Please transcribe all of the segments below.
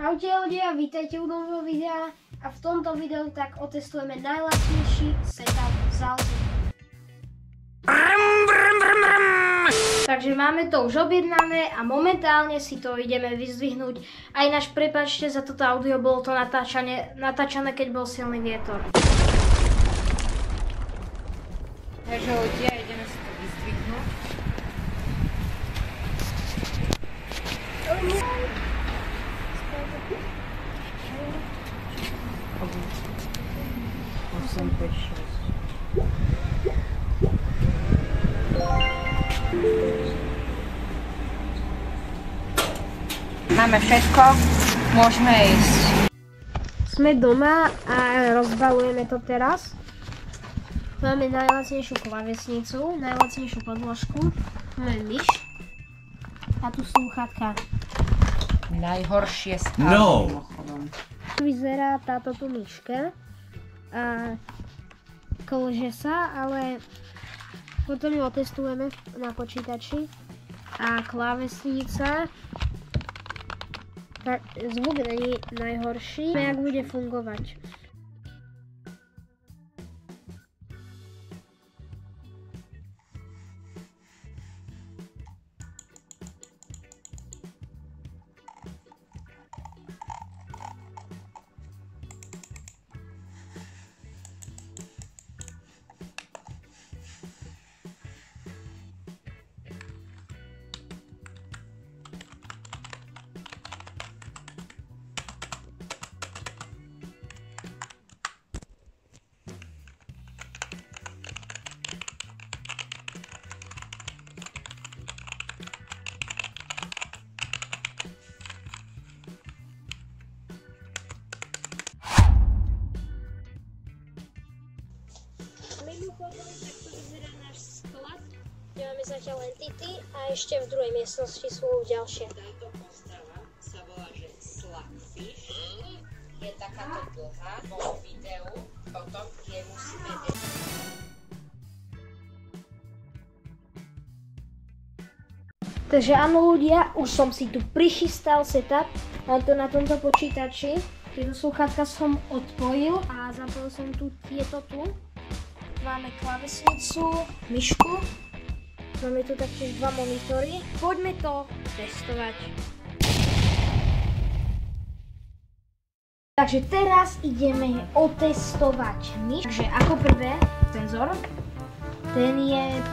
Čaute ľudia, vítajte u nového videa a v tomto videu tak otestujeme najlacnejší setup z Alzy. Takže máme to už objednané a momentálne si to ideme vyzdvihnúť. Aj náš prepáčte za toto audio, bolo to natáčané, keď bol silný vietor. Takže ľudia, ideme si to vyzdvihnúť. Máme všetko, môžeme ísť. Sme doma a rozbalujeme to teraz. Máme najlacnejšiu klávesnicu, najlacnejšiu podložku, máme myš a tu slúchatka. Najhoršie stále mimochodom. Vyzerá táto tu myška a kolže sa, ale potom ju otestujeme na počítači a klávesnica. Tak zvuk není najhorší, jak bude fungovať. Mimochodom, takto vyzerá náš sklad, kde máme zatiaľ len Tity a ešte v druhej miestnosti sú ďalšie. Táto postava sa volá, že Slugfish. Je takáto dlhá vo videu, potom je musíme... Takže áno ľudia, už som si tu prichystal setup, mám to na tomto počítači. Tieto slúchatka som odpojil a zapojil som tu tieto tu. Máme klávesnicu, myšku, máme tu taktiež dva monitory. Poďme to testovať. Takže teraz ideme otestovať myš. Takže ako prvé senzor.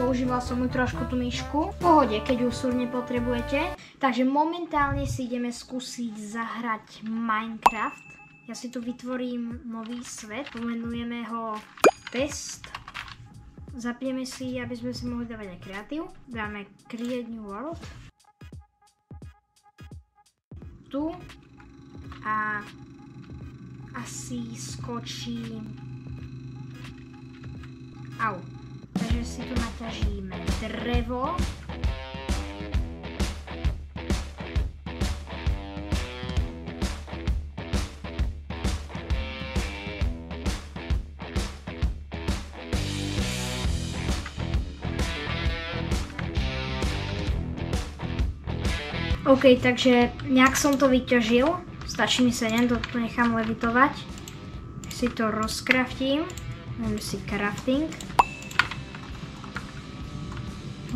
Používal som ju trošku tú myšku. V pohode, keď ju súrne potrebujete. Takže momentálne si ideme skúsiť zahrať Minecraft. Ja si tu vytvorím nový svet, pomenujeme ho Test. Zapneme si, aby sme si mohli dávať aj kreatív. Dáme Create New World. Tu. A asi skočím. Au. Takže si tu naťažíme drevo. OK, takže nejak som to vyťažil. Stačí mi 7, to nechám levitovať. Si to rozkraftím. Dáme si crafting.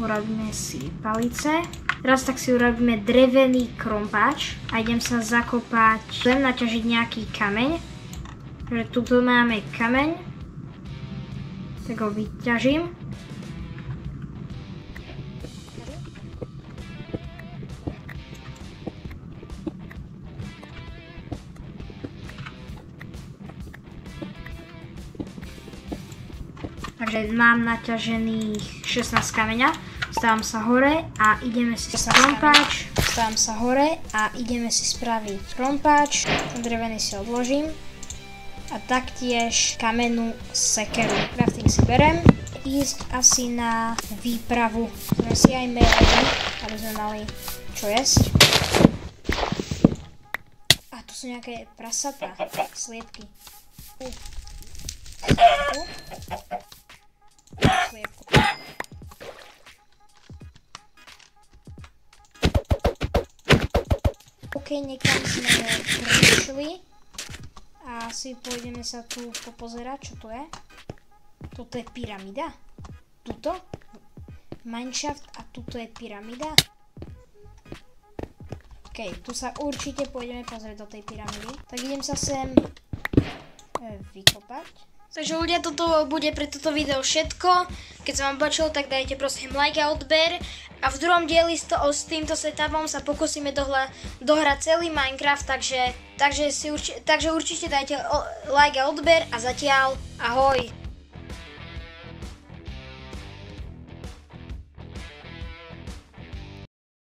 Urobíme si palice. Teraz tak si urobíme drevený krompáč. A idem sa zakopať. Chcem naťažiť nejaký kameň. Takže tuto máme kameň. Tak ho vyťažím. Takže mám naťažených 16 kameňa, stávam sa hore a ideme si krompáč. Stávam sa hore a ideme si spraviť krompáč. Drevený si odložím. A taktiež kamennú sekeru. Crafting si berem. Ísť asi na výpravu. Sme si aj merali, aby sme mali čo jesť. A tu sú nejaké prasatá, sliepky. Sliepku. OK, niekam sme asi pôjdeme sa tu popozerať, čo tu je. Toto je pyramída. Tuto? Mineshaft a tuto je pyramída. OK, tu sa určite pôjdeme pozrieť do tej pyramídy. Tak idem sa sem vykopať. Takže ľudia, toto bude pre toto video všetko. Keď sa vám páčilo, tak dajte prosím like a odber. A v druhom dieli s týmto setupom sa pokúsime dohrať celý Minecraft, takže určite dajte like a odber a zatiaľ ahoj.